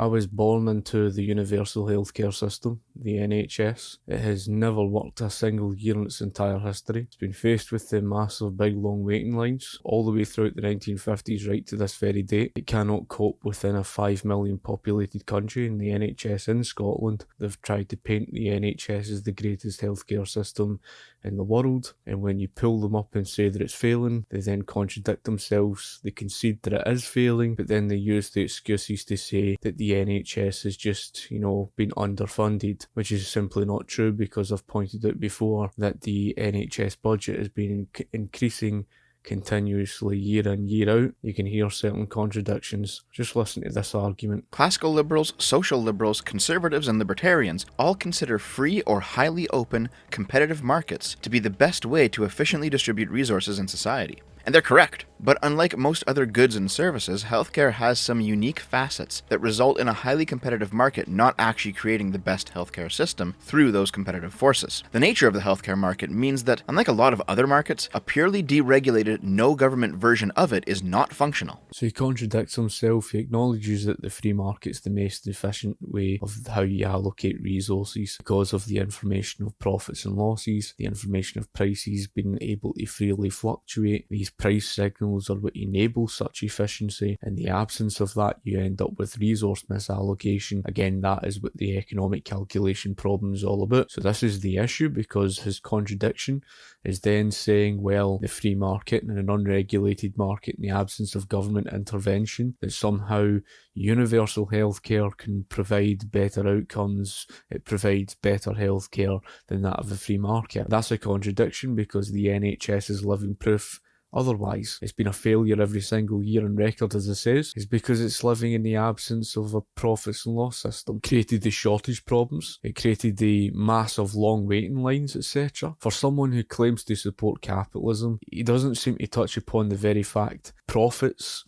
I was born into the universal healthcare system, the NHS. It has never worked a single year in its entire history. It's been faced with the massive big long waiting lines all the way throughout the 1950s right to this very date. It cannot cope within a 5 million populated country, and the NHS in Scotland, they've tried to paint the NHS as the greatest healthcare system in the world, and when you pull them up and say that it's failing, they then contradict themselves. They concede that it is failing, but then they use the excuses to say that the NHS has just, been underfunded, which is simply not true, because I've pointed out before that the NHS budget has been increasing continuously year in, year out. You can hear certain contradictions. Just listen to this argument. Classical liberals, social liberals, conservatives, and libertarians all consider free or highly open, competitive markets to be the best way to efficiently distribute resources in society. And they're correct. But unlike most other goods and services, healthcare has some unique facets that result in a highly competitive market not actually creating the best healthcare system through those competitive forces. The nature of the healthcare market means that, unlike a lot of other markets, a purely deregulated, no-government version of it is not functional. So he contradicts himself. He acknowledges that the free market's the most efficient way of how you allocate resources because of the information of profits and losses, the information of prices being able to freely fluctuate. These price signals are what enable such efficiency. In the absence of that, you end up with resource misallocation. Again, that is what the economic calculation problem is all about. So this is the issue, because his contradiction is then saying, well, the free market and an unregulated market in the absence of government intervention, that somehow universal healthcare can provide better outcomes, it provides better healthcare than that of a free market. That's a contradiction, because the NHS is living proof otherwise. It's been a failure every single year on record, as it says. It's because it's living in the absence of a profits and loss system. It created the shortage problems. It created the massive long waiting lines, etc. For someone who claims to support capitalism, he doesn't seem to touch upon the very fact profits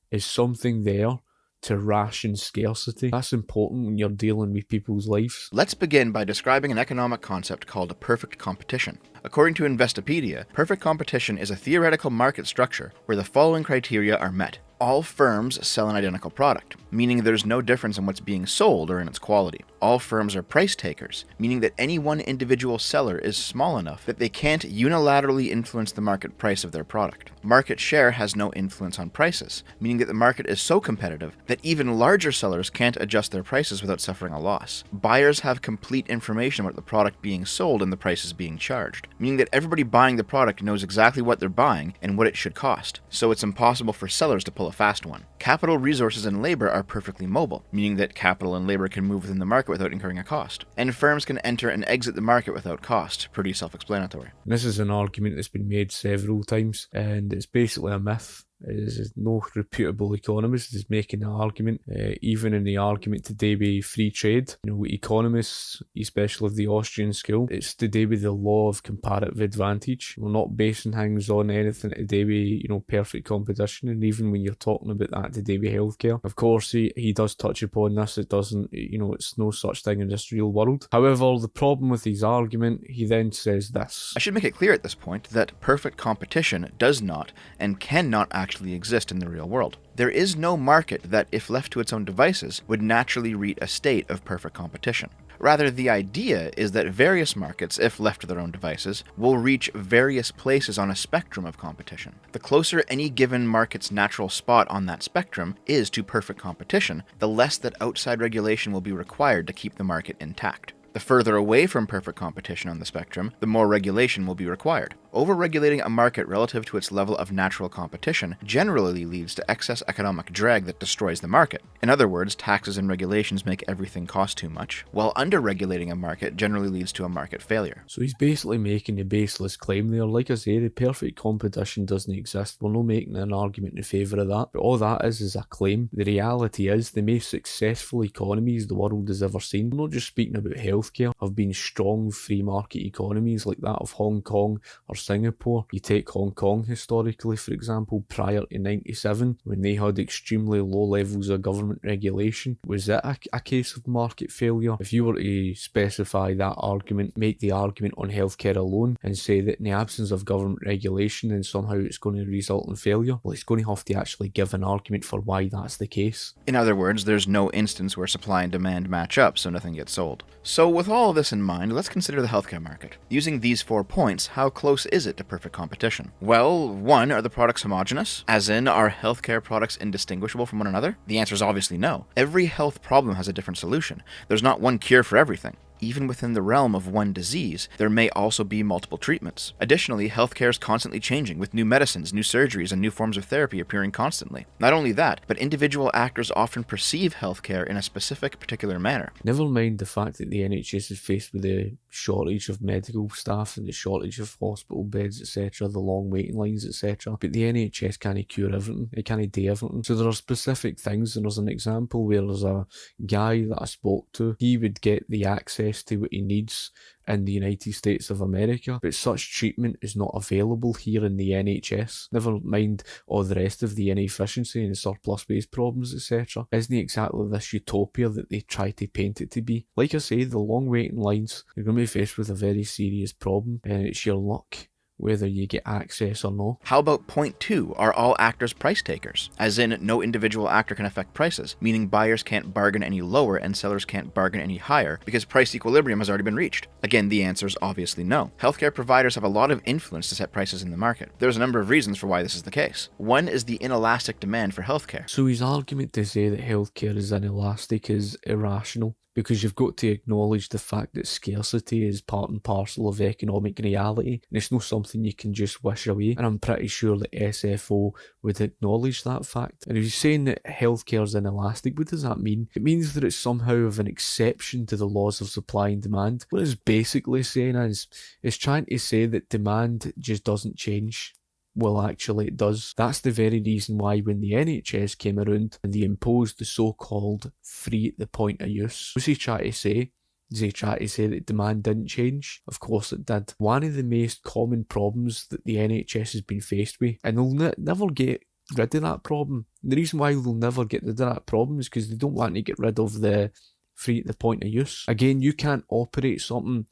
is something there to ration scarcity. That's important when you're dealing with people's lives. Let's begin by describing an economic concept called perfect competition. According to Investopedia, perfect competition is a theoretical market structure where the following criteria are met. All firms sell an identical product, meaning there's no difference in what's being sold or in its quality. All firms are price takers, meaning that any one individual seller is small enough that they can't unilaterally influence the market price of their product. Market share has no influence on prices, meaning that the market is so competitive that even larger sellers can't adjust their prices without suffering a loss. Buyers have complete information about the product being sold and the prices being charged, meaning that everybody buying the product knows exactly what they're buying and what it should cost, so it's impossible for sellers to pull a fast one. Capital, resources, and labor are perfectly mobile, meaning that capital and labor can move within the market without incurring a cost. And firms can enter and exit the market without cost. Pretty self-explanatory. This is an argument that's been made several times, and it's basically a myth. There's no reputable economist is making an argument. Even in the argument today with free trade, economists, especially of the Austrian school, it's to do with the law of comparative advantage. We're not basing things on anything to do with, perfect competition. And even when you're talking about that to do with healthcare, of course, he does touch upon this. It doesn't, it's no such thing in this real world. However, the problem with his argument, he then says this. I should make it clear at this point that perfect competition does not and cannot actually exist in the real world. There is no market that, if left to its own devices, would naturally reach a state of perfect competition. Rather, the idea is that various markets, if left to their own devices, will reach various places on a spectrum of competition. The closer any given market's natural spot on that spectrum is to perfect competition, the less that outside regulation will be required to keep the market intact. The further away from perfect competition on the spectrum, the more regulation will be required. Over-regulating a market relative to its level of natural competition generally leads to excess economic drag that destroys the market. In other words, taxes and regulations make everything cost too much, while under-regulating a market generally leads to a market failure. So he's basically making a baseless claim there. Like I say, the perfect competition doesn't exist. We're not making an argument in favour of that, but all that is a claim. The reality is the most successful economies the world has ever seen, I'm not just speaking about healthcare, have been strong free market economies like that of Hong Kong or Singapore. You take Hong Kong historically, for example, prior to 97, when they had extremely low levels of government regulation. Was it a case of market failure? If you were to specify that argument, make the argument on healthcare alone, and say that in the absence of government regulation, then somehow it's going to result in failure, well, it's going to have to actually give an argument for why that's the case. In other words, there's no instance where supply and demand match up, so nothing gets sold. So with all of this in mind, let's consider the healthcare market. Using these 4 points, how close is it to perfect competition? Well, 1, are the products homogeneous? As in, are healthcare products indistinguishable from one another? The answer is obviously no. Every health problem has a different solution. There's not one cure for everything. Even within the realm of one disease, there may also be multiple treatments. Additionally, healthcare is constantly changing, with new medicines, new surgeries, and new forms of therapy appearing constantly. Not only that, but individual actors often perceive healthcare in a specific, particular manner. Never mind the fact that the NHS is faced with the shortage of medical staff and the shortage of hospital beds, etc., the long waiting lines, etc. But the NHS can't cure everything. It can't do everything. So there are specific things, and there's an example where there's a guy that I spoke to. He would get the access to what he needs in the United States of America, but such treatment is not available here in the NHS. Never mind all the rest of the inefficiency and surplus-based problems, etc. Isn't exactly this utopia that they try to paint it to be? Like I say, the long waiting lines, you're going to be faced with a very serious problem, and it's your luck whether you get access or not. How about point 2? Are all actors price takers? As in, no individual actor can affect prices, meaning buyers can't bargain any lower and sellers can't bargain any higher because price equilibrium has already been reached. Again, the answer is obviously no. Healthcare providers have a lot of influence to set prices in the market. There's a number of reasons for why this is the case. One is the inelastic demand for healthcare. So his argument to say that healthcare is inelastic is irrational, because you've got to acknowledge the fact that scarcity is part and parcel of economic reality, and it's not something you can just wish away, and I'm pretty sure that SFO would acknowledge that fact. And if you're saying that healthcare is inelastic, what does that mean? It means that it's somehow of an exception to the laws of supply and demand. What it's basically saying is, it's trying to say that demand just doesn't change. Well, actually it does. That's the very reason why when the NHS came around and they imposed the so-called free at the point of use, what's he trying to say? Does he try to say that demand didn't change? Of course it did. One of the most common problems that the NHS has been faced with, and they'll never get rid of that problem. The reason why they'll never get rid of that problem is because they don't want to get rid of the free at the point of use. Again, you can't operate something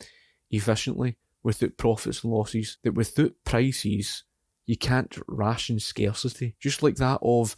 efficiently without profits and losses, that without prices, you can't ration scarcity. Just like that of,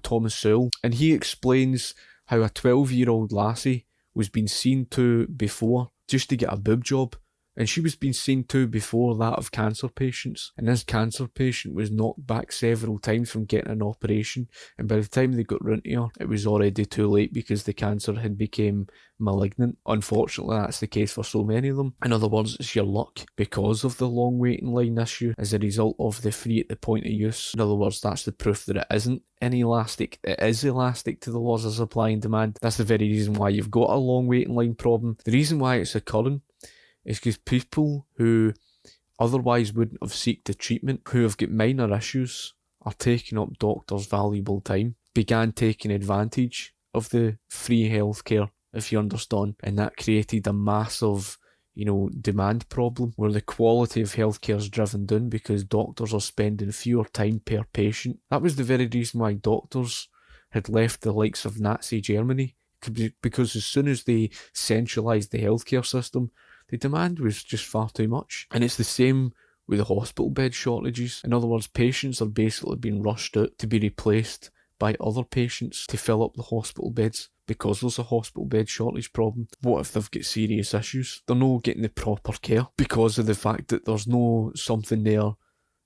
Thomas Sowell. And he explains how a 12-year-old lassie was being seen to before just to get a boob job. And she was being seen to before that of cancer patients. And this cancer patient was knocked back several times from getting an operation. And by the time they got round to her, it was already too late because the cancer had become malignant. Unfortunately, that's the case for so many of them. In other words, it's your luck because of the long waiting line issue as a result of the free at the point of use. In other words, that's the proof that it isn't inelastic. It is elastic to the laws of supply and demand. That's the very reason why you've got a long waiting line problem. The reason why it's occurring is because people who otherwise wouldn't have sought the treatment, who have got minor issues, are taking up doctors' valuable time, began taking advantage of the free healthcare, if you understand, and that created a massive, demand problem where the quality of healthcare is driven down because doctors are spending fewer time per patient. That was the very reason why doctors had left the likes of Nazi Germany, because as soon as they centralised the healthcare system, the demand was just far too much. And it's the same with the hospital bed shortages. In other words, patients are basically being rushed out to be replaced by other patients to fill up the hospital beds because there's a hospital bed shortage problem. What if they've got serious issues? They're not getting the proper care because of the fact that there's no something there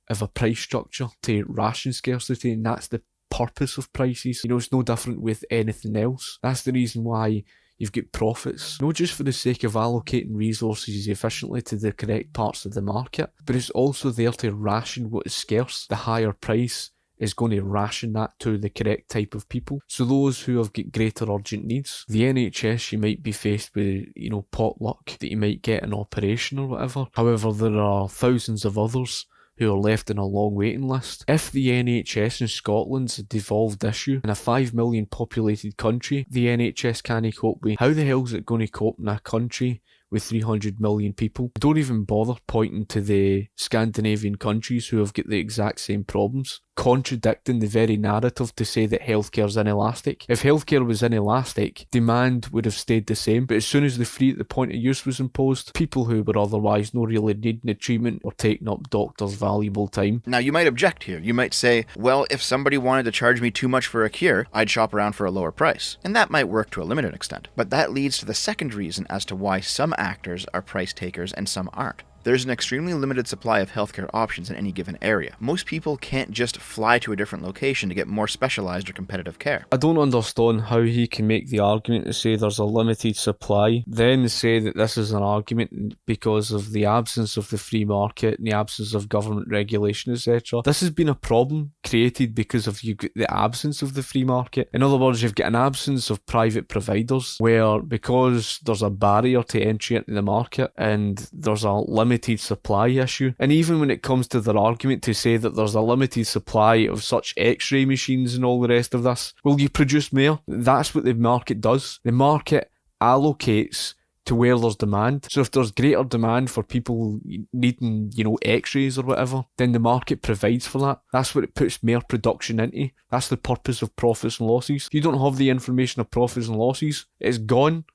of a price structure to ration scarcity, and that's the purpose of prices. It's no different with anything else. That's the reason why you've got profits, not just for the sake of allocating resources efficiently to the correct parts of the market, but it's also there to ration what is scarce. The higher price is going to ration that to the correct type of people. So those who have got greater urgent needs, the NHS, you might be faced with, pot luck that you might get an operation or whatever. However, there are thousands of others who are left in a long waiting list. If the NHS in Scotland's a devolved issue in a 5 million populated country, the NHS can't cope with, how the hell is it going to cope in a country with 300 million people. Don't even bother pointing to the Scandinavian countries who have got the exact same problems, contradicting the very narrative to say that healthcare is inelastic. If healthcare was inelastic, demand would have stayed the same, but as soon as the free at the point of use was imposed, people who were otherwise not really needing the treatment were taking up doctors' valuable time. Now, you might object here. You might say, well, if somebody wanted to charge me too much for a cure, I'd shop around for a lower price. And that might work to a limited extent. But that leads to the second reason as to why some actors are price takers and some aren't. There's an extremely limited supply of healthcare options in any given area. Most people can't just fly to a different location to get more specialized or competitive care. I don't understand how he can make the argument to say there's a limited supply, then say that this is an argument because of the absence of the free market and the absence of government regulation, etc. This has been a problem created because of the absence of the free market. In other words, you've got an absence of private providers where, because there's a barrier to entry into the market and there's a limited supply issue. And even when it comes to their argument to say that there's a limited supply of such x-ray machines and all the rest of this, well, you produce more. That's what the market does. The market allocates to where there's demand. So if there's greater demand for people needing, x-rays or whatever, then the market provides for that. That's what it puts more production into. That's the purpose of profits and losses. If you don't have the information of profits and losses, it's gone.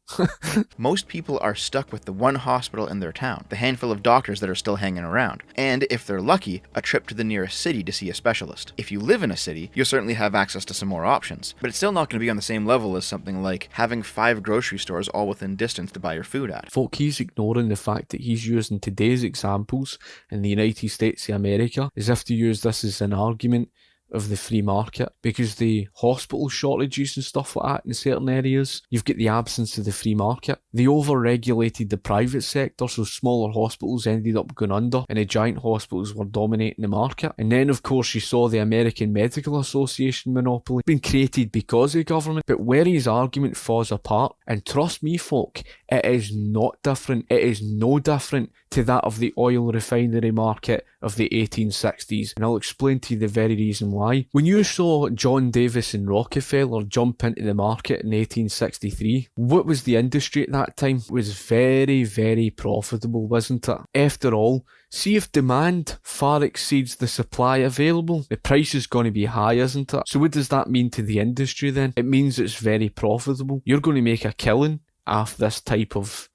Most people are stuck with the one hospital in their town, the handful of doctors that are still hanging around, and if they're lucky, a trip to the nearest city to see a specialist. If you live in a city, you'll certainly have access to some more options, but it's still not going to be on the same level as something like having 5 grocery stores all within distance to buy your food at. Folk, he's ignoring the fact that he's using today's examples in the United States of America as if to use this as an argument of the free market, because the hospital shortages and stuff like that in certain areas, you've got the absence of the free market. They over-regulated the private sector, so smaller hospitals ended up going under and the giant hospitals were dominating the market. And then of course you saw the American Medical Association monopoly being created because of government. But where his argument falls apart, and trust me folk, it is not different, it is no different to that of the oil refinery market of the 1860s, and I'll explain to you the very reason why. When you saw John Davis and Rockefeller jump into the market in 1863, what was the industry at that time? It was very, very profitable, wasn't it? After all, see if demand far exceeds the supply available, the price is going to be high, isn't it? So what does that mean to the industry then? It means it's very profitable. You're going to make a killing off this type of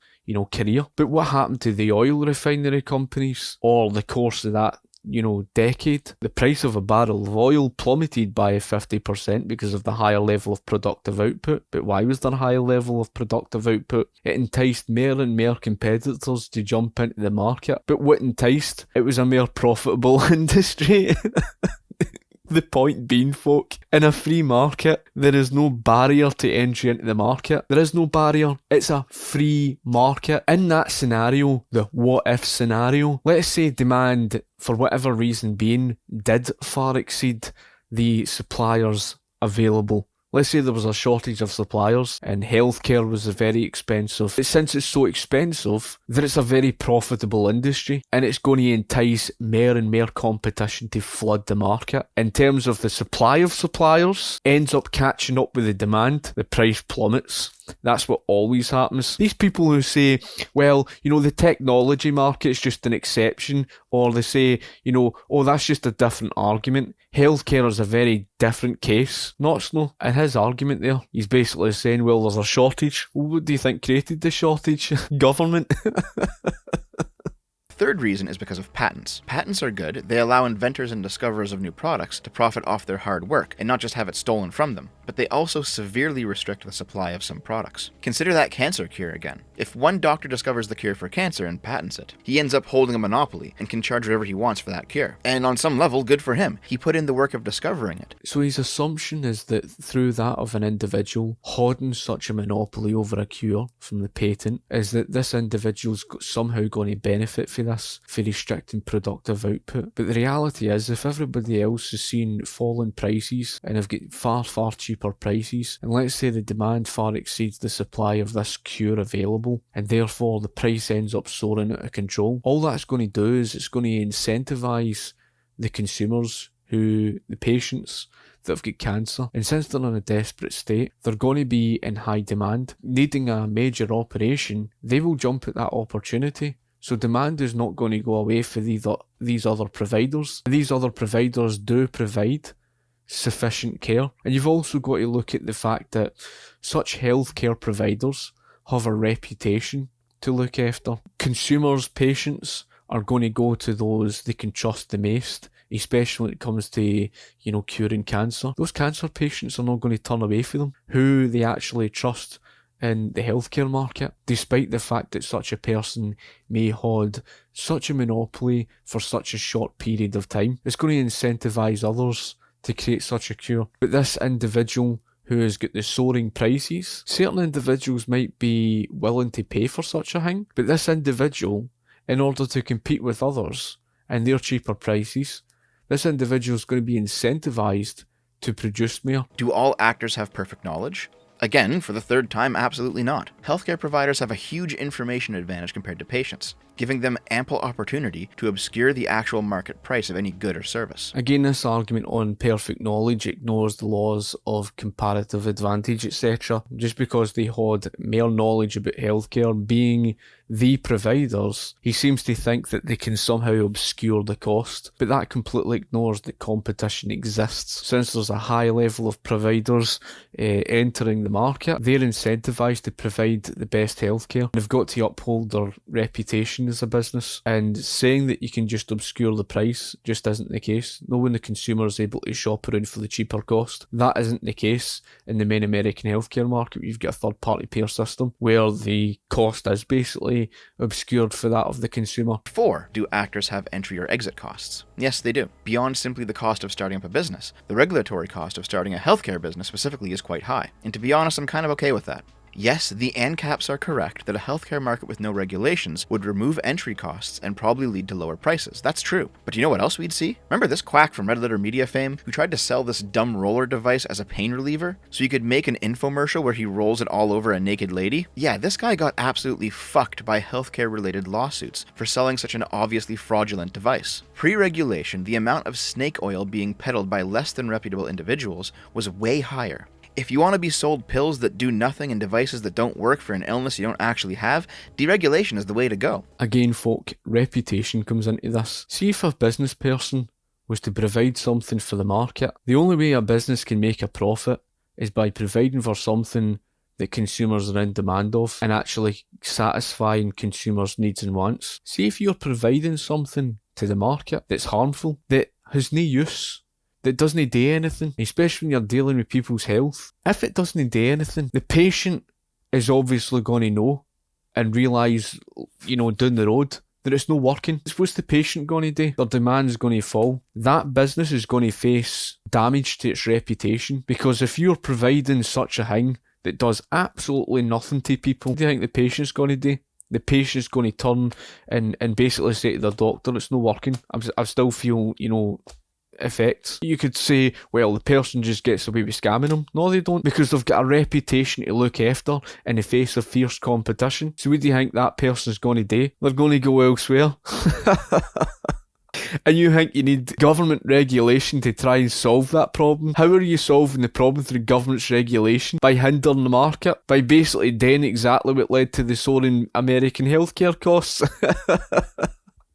career. But what happened to the oil refinery companies or the course of that, decade? The price of a barrel of oil plummeted by 50% because of the higher level of productive output. But why was there a higher level of productive output? It enticed more and more competitors to jump into the market. But what enticed? It was a more profitable industry. The point being, folk, in a free market, there is no barrier to entry into the market. There is no barrier. It's a free market. In that scenario, the what-if scenario, let's say demand, for whatever reason being, did far exceed the suppliers available. Let's say there was a shortage of suppliers and healthcare was very expensive. But since it's so expensive, that it's a very profitable industry and it's going to entice more and more competition to flood the market. In terms of the supply of suppliers, ends up catching up with the demand, the price plummets. That's what always happens. These people who say, well, the technology market is just an exception, or they say, oh, that's just a different argument. Healthcare is a very different case. Not no. In his argument there, he's basically saying, well, there's a shortage. Well, what do you think created the shortage? Government. Third reason is because of patents. Patents are good. They allow inventors and discoverers of new products to profit off their hard work and not just have it stolen from them. But they also severely restrict the supply of some products. Consider that cancer cure again. If one doctor discovers the cure for cancer and patents it, he ends up holding a monopoly and can charge whatever he wants for that cure. And on some level, good for him. He put in the work of discovering it. So his assumption is that through that of an individual holding such a monopoly over a cure from the patent, is that this individual's somehow going to benefit for this, for restricting productive output. But the reality is, if everybody else is seeing falling prices and have got far, far cheaper prices, and let's say the demand far exceeds the supply of this cure available, and therefore the price ends up soaring out of control, all that's going to do is it's going to incentivise the consumers, the patients, that have got cancer. And since they're in a desperate state, they're going to be in high demand. Needing a major operation, they will jump at that opportunity. So demand is not going to go away for these other providers. These other providers do provide sufficient care. And you've also got to look at the fact that such healthcare providers have a reputation to look after. Consumers, patients are going to go to those they can trust the most, especially when it comes to, curing cancer. Those cancer patients are not going to turn away from them, who they actually trust in the healthcare market, despite the fact that such a person may hold such a monopoly for such a short period of time. It's going to incentivise others to create such a cure. But this individual who has got the soaring prices, certain individuals might be willing to pay for such a thing, but this individual, in order to compete with others and their cheaper prices, this individual is going to be incentivised to produce more. Do all actors have perfect knowledge? Again, for the third time, absolutely not. Healthcare providers have a huge information advantage compared to patients, giving them ample opportunity to obscure the actual market price of any good or service. Again, this argument on perfect knowledge ignores the laws of comparative advantage, etc. Just because they had more knowledge about healthcare being the providers, he seems to think that they can somehow obscure the cost. But that completely ignores that competition exists. Since there's a high level of providers entering the market, they're incentivised to provide the best healthcare. They've got to uphold their reputation as a business, and saying that you can just obscure the price just isn't the case. No one, the consumer, is able to shop around for the cheaper cost. That isn't the case in the main American healthcare market. You've got a third party payer system where the cost is basically obscured for that of the consumer. 4. Do actors have entry or exit costs? Yes, they do. Beyond simply the cost of starting up a business, the regulatory cost of starting a healthcare business specifically is quite high. And to be honest, I'm kind of okay with that. Yes, the ANCAPs are correct that a healthcare market with no regulations would remove entry costs and probably lead to lower prices. That's true. But you know what else we'd see? Remember this quack from Red Letter Media fame who tried to sell this dumb roller device as a pain reliever so you could make an infomercial where he rolls it all over a naked lady? Yeah, this guy got absolutely fucked by healthcare related lawsuits for selling such an obviously fraudulent device. Pre-regulation, the amount of snake oil being peddled by less than reputable individuals was way higher. If you want to be sold pills that do nothing and devices that don't work for an illness you don't actually have, deregulation is the way to go. Again, folk, reputation comes into this. See, if a business person was to provide something for the market, the only way a business can make a profit is by providing for something that consumers are in demand of and actually satisfying consumers' needs and wants. See, if you're providing something to the market that's harmful, that has no use, that doesn't do anything, especially when you're dealing with people's health. If it doesn't do anything, the patient is obviously going to know and realise, down the road that it's not working. What's the patient going to do? Their demand's going to fall. That business is going to face damage to its reputation, because if you're providing such a thing that does absolutely nothing to people, what do you think the patient's going to do? The patient's going to turn and basically say to their doctor, it's not working. I still feel, effects. You could say, well, the person just gets away with scamming them. No, they don't, because they've got a reputation to look after in the face of fierce competition. So what do you think that person's going to do? They're going to go elsewhere. And you think you need government regulation to try and solve that problem? How are you solving the problem through government's regulation? By hindering the market? By basically doing exactly what led to the soaring American healthcare costs?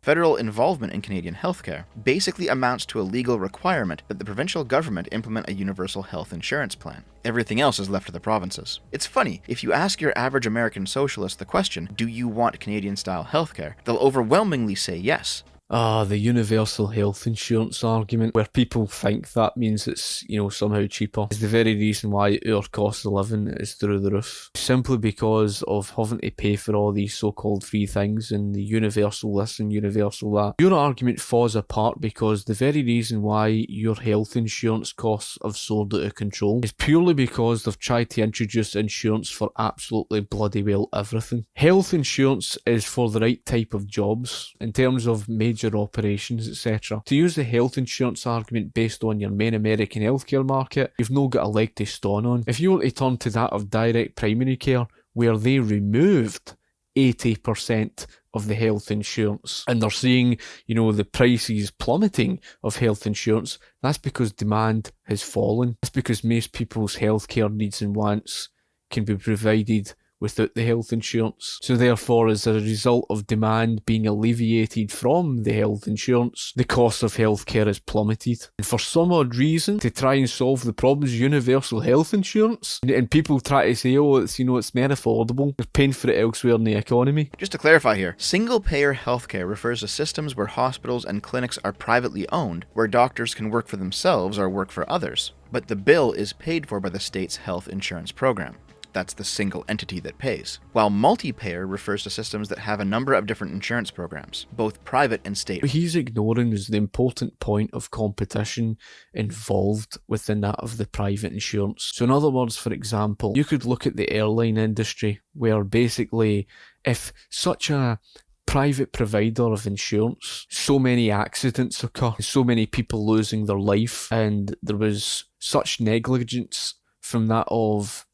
Federal involvement in Canadian healthcare basically amounts to a legal requirement that the provincial government implement a universal health insurance plan. Everything else is left to the provinces. It's funny, if you ask your average American socialist the question, do you want Canadian-style healthcare? They'll overwhelmingly say yes. The universal health insurance argument, where people think that means it's, somehow cheaper, is the very reason why our cost of living is through the roof. Simply because of having to pay for all these so-called free things and the universal this and universal that. Your argument falls apart because the very reason why your health insurance costs have soared out of control is purely because they've tried to introduce insurance for absolutely bloody well everything. Health insurance is for the right type of jobs, in terms of major operations, etc. To use the health insurance argument based on your main American healthcare market, you've not got a leg to stand on. If you were to turn to that of direct primary care, where they removed 80% of the health insurance. And they're seeing, the prices plummeting of health insurance. That's because demand has fallen. That's because most people's healthcare needs and wants can be provided without the health insurance. So therefore, as a result of demand being alleviated from the health insurance, the cost of healthcare has plummeted. And for some odd reason, to try and solve the problems, universal health insurance, and people try to say, it's more affordable. They're paying for it elsewhere in the economy. Just to clarify here, single-payer healthcare refers to systems where hospitals and clinics are privately owned, where doctors can work for themselves or work for others, but the bill is paid for by the state's health insurance program. That's the single entity that pays. While multi-payer refers to systems that have a number of different insurance programs, both private and state. What he's ignoring is the important point of competition involved within that of the private insurance. So in other words, for example, you could look at the airline industry, where basically if such a private provider of insurance, so many accidents occur, so many people losing their life, and there was such negligence from that of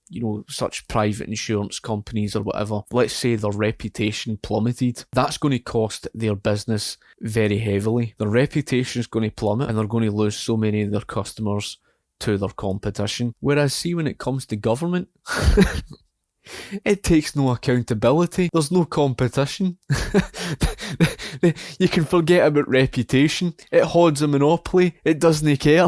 such private insurance companies or whatever, let's say their reputation plummeted, that's going to cost their business very heavily. Their reputation is going to plummet and they're going to lose so many of their customers to their competition. Whereas see, when it comes to government, it takes no accountability. There's no competition. You can forget about reputation. It holds a monopoly. It doesn't care.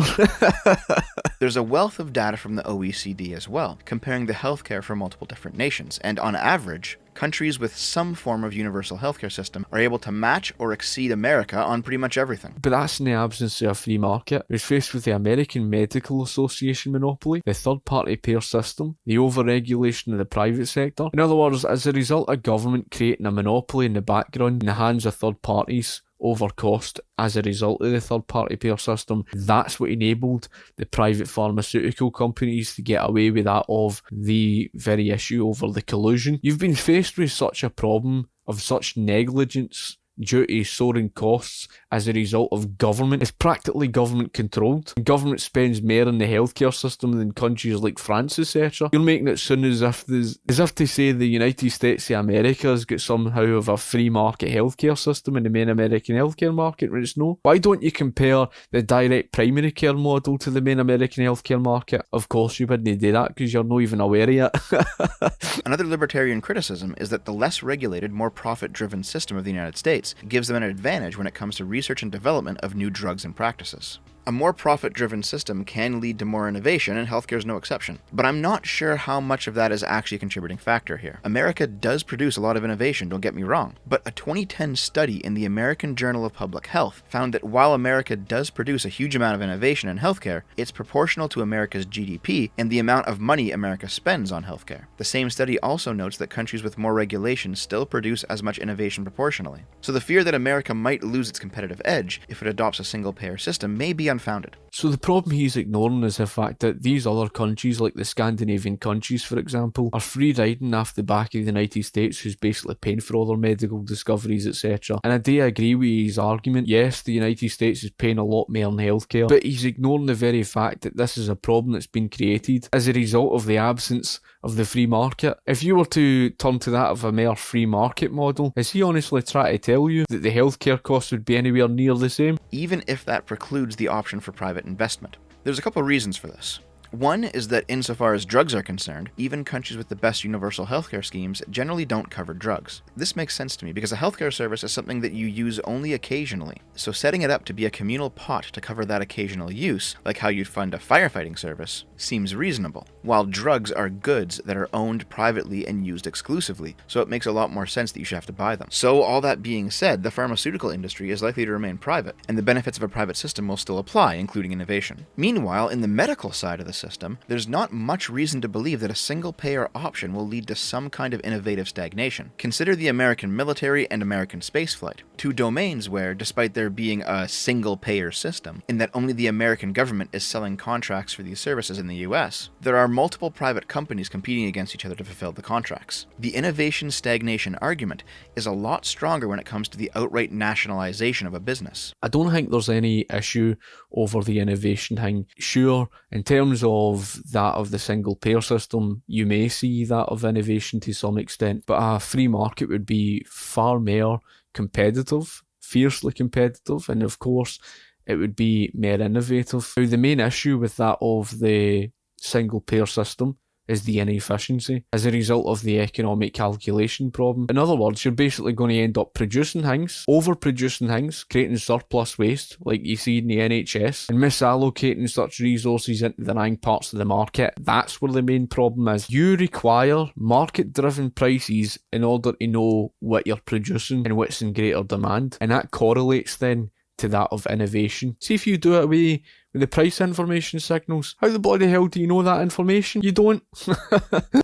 There's a wealth of data from the OECD as well, comparing the healthcare for multiple different nations, and on average, countries with some form of universal healthcare system are able to match or exceed America on pretty much everything. But that's in the absence of a free market. It was faced with the American Medical Association monopoly, the third-party payer system, the over-regulation of the private sector. In other words, as a result of government creating a monopoly in the background in the hands of third parties over cost as a result of the third-party payer system, that's what enabled the private pharmaceutical companies to get away with that of the very issue over the collusion. You've been faced with such a problem of such negligence due to soaring costs as a result of government. It's practically government controlled. Government spends more in the healthcare system than countries like France, etc. You're making it sound as if to say the United States of America has got somehow of a free market healthcare system in the main American healthcare market, when it's no. Why don't you compare the direct primary care model to the main American healthcare market? Of course you wouldn't do that because you're not even aware of it. Another libertarian criticism is that the less regulated, more profit-driven system of the United States gives them an advantage when it comes to research and development of new drugs and practices. A more profit-driven system can lead to more innovation, and healthcare is no exception. But I'm not sure how much of that is actually a contributing factor here. America does produce a lot of innovation, don't get me wrong, but a 2010 study in the American Journal of Public Health found that while America does produce a huge amount of innovation in healthcare, it's proportional to America's GDP and the amount of money America spends on healthcare. The same study also notes that countries with more regulation still produce as much innovation proportionally. So the fear that America might lose its competitive edge if it adopts a single-payer system may be unfounded. So the problem he's ignoring is the fact that these other countries, like the Scandinavian countries for example, are free riding off the back of the United States, who's basically paying for all their medical discoveries, etc. And I do agree with his argument. Yes, the United States is paying a lot more on healthcare, but he's ignoring the very fact that this is a problem that's been created as a result of the absence of the free market. If you were to turn to that of a mere free market model, is he honestly trying to tell you that the healthcare costs would be anywhere near the same? Even if that precludes the option for private investment. There's a couple of reasons for this. One is that insofar as drugs are concerned, even countries with the best universal healthcare schemes generally don't cover drugs. This makes sense to me because a healthcare service is something that you use only occasionally, so setting it up to be a communal pot to cover that occasional use, like how you'd fund a firefighting service, seems reasonable, while drugs are goods that are owned privately and used exclusively, so it makes a lot more sense that you should have to buy them. So all that being said, the pharmaceutical industry is likely to remain private, and the benefits of a private system will still apply, including innovation. Meanwhile, in the medical side of the system, there's not much reason to believe that a single-payer option will lead to some kind of innovative stagnation. Consider the American military and American spaceflight, two domains where, despite there being a single-payer system, in that only the American government is selling contracts for these services in the US, there are multiple private companies competing against each other to fulfill the contracts. The innovation stagnation argument is a lot stronger when it comes to the outright nationalization of a business. I don't think there's any issue over the innovation thing. Sure, in terms of that of the single payer system, you may see that of innovation to some extent, but a free market would be far more competitive, fiercely competitive, and of course it would be more innovative. Now, the main issue with that of the single payer system is the inefficiency as a result of the economic calculation problem. In other words, you're basically going to end up producing things, overproducing things, creating surplus waste like you see in the NHS, and misallocating such resources into the wrong parts of the market. That's where the main problem is. You require market-driven prices in order to know what you're producing and what's in greater demand, and that correlates then to that of innovation. See, if you do it away with the price information signals, how the bloody hell do you know that information? You don't.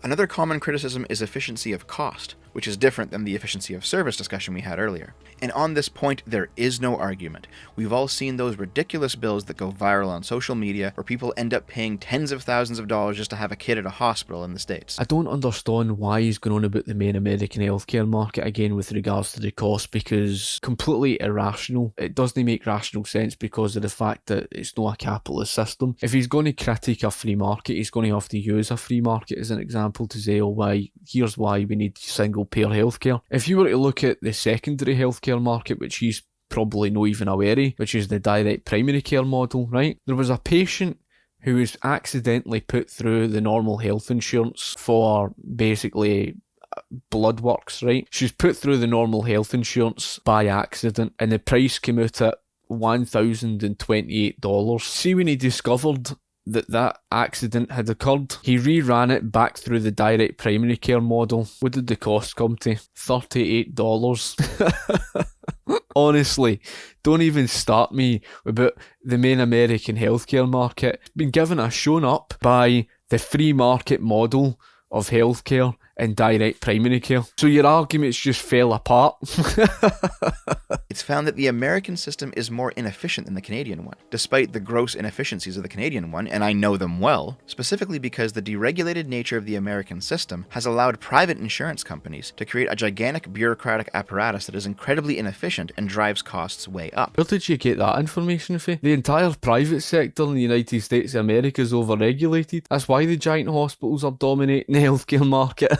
Another common criticism is efficiency of cost, which is different than the efficiency of service discussion we had earlier. And on this point, there is no argument. We've all seen those ridiculous bills that go viral on social media where people end up paying tens of thousands of dollars just to have a kid at a hospital in the States. I don't understand why he's going on about the main American healthcare market again with regards to the cost, because completely irrational. It doesn't make rational sense because of the fact that it's not a capitalist system. If he's going to critique a free market, he's going to have to use a free market as an example to say, oh, here's why we need single payer healthcare. If you were to look at the secondary healthcare market, which he's probably not even aware of, which is the direct primary care model, right? There was a patient who was accidentally put through the normal health insurance for basically blood works, right? She was put through the normal health insurance by accident, and the price came out at $1,028. See, when he discovered that accident had occurred, he reran it back through the direct primary care model. What did the cost come to? $38. Honestly, don't even start me about the main American healthcare market. Been given a shown up by the free market model of healthcare and direct primary care. So your arguments just fell apart. It's found that the American system is more inefficient than the Canadian one, despite the gross inefficiencies of the Canadian one, and I know them well, specifically because the deregulated nature of the American system has allowed private insurance companies to create a gigantic bureaucratic apparatus that is incredibly inefficient and drives costs way up. Where did you get that information from? The entire private sector in the United States of America is overregulated. That's why the giant hospitals are dominating the healthcare market.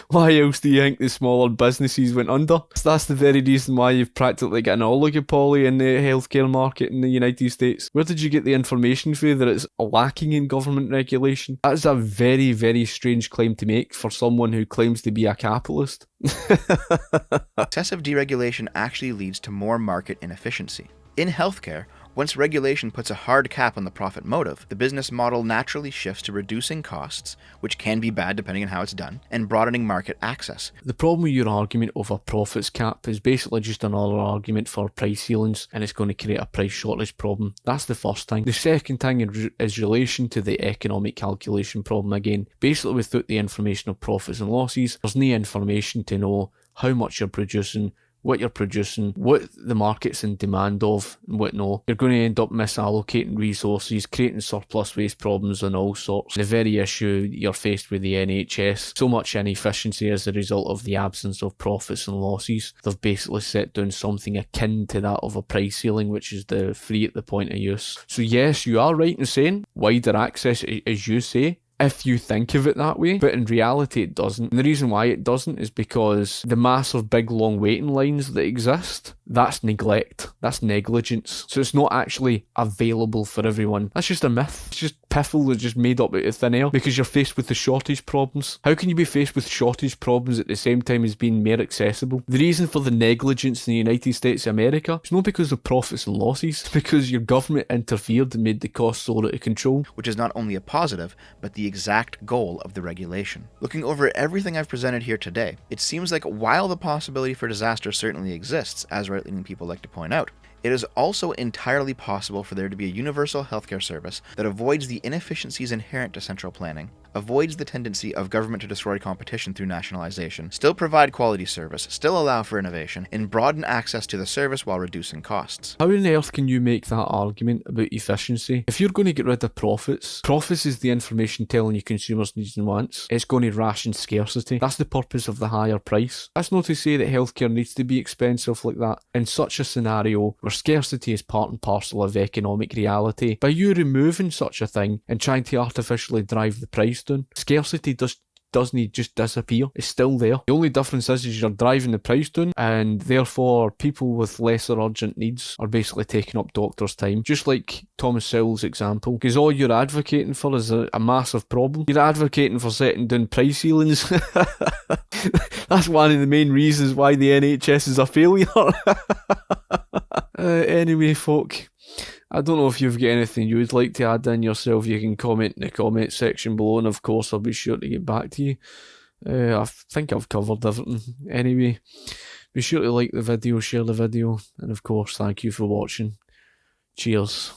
Why else do you think the smaller businesses went under? That's the very reason why you've practically got an oligopoly in the healthcare market in the United States. Where did you get the information from that it's lacking in government regulation? That's a very, very strange claim to make for someone who claims to be a capitalist. Excessive deregulation actually leads to more market inefficiency. In healthcare, once regulation puts a hard cap on the profit motive, the business model naturally shifts to reducing costs, which can be bad depending on how it's done, and broadening market access. The problem with your argument of a profits cap is basically just another argument for price ceilings, and it's going to create a price shortage problem. That's the first thing. The second thing is relation to the economic calculation problem again. Basically, without the information of profits and losses, there's no information to know how much you're producing, what you're producing, what the market's in demand of, and what no. You're going to end up misallocating resources, creating surplus waste problems and all sorts. The very issue you're faced with the NHS, so much inefficiency as a result of the absence of profits and losses. They've basically set down something akin to that of a price ceiling, which is the free at the point of use. So yes, you are right in saying wider access, as you say, if you think of it that way, but in reality it doesn't. And the reason why it doesn't is because the massive big long waiting lines that exist, that's neglect, that's negligence. So it's not actually available for everyone. That's just a myth. It's just piffle that's just made up out of thin air because you're faced with the shortage problems. How can you be faced with shortage problems at the same time as being more accessible? The reason for the negligence in the United States of America is not because of profits and losses, it's because your government interfered and made the costs so out of control. Which is not only a positive, but the exact goal of the regulation. Looking over everything I've presented here today, it seems like while the possibility for disaster certainly exists, as right-leaning people like to point out, it is also entirely possible for there to be a universal healthcare service that avoids the inefficiencies inherent to central planning, avoids the tendency of government to destroy competition through nationalization, still provide quality service, still allow for innovation, and broaden access to the service while reducing costs. How on earth can you make that argument about efficiency? If you're going to get rid of profits is the information telling you consumers' needs and wants. It's going to ration scarcity. That's the purpose of the higher price. That's not to say that healthcare needs to be expensive like that. In such a scenario where scarcity is part and parcel of economic reality, by you removing such a thing and trying to artificially drive the price down, scarcity doesn't just disappear. It's still there. The only difference is you're driving the price down, and therefore people with lesser urgent needs are basically taking up doctors' time. Just like Thomas Sowell's example. Because all you're advocating for is a massive problem. You're advocating for setting down price ceilings. That's one of the main reasons why the NHS is a failure. Anyway, folk, I don't know if you've got anything you would like to add in yourself. You can comment in the comment section below, and of course I'll be sure to get back to you. I think I've covered everything. Anyway, be sure to like the video, share the video, and of course thank you for watching. Cheers.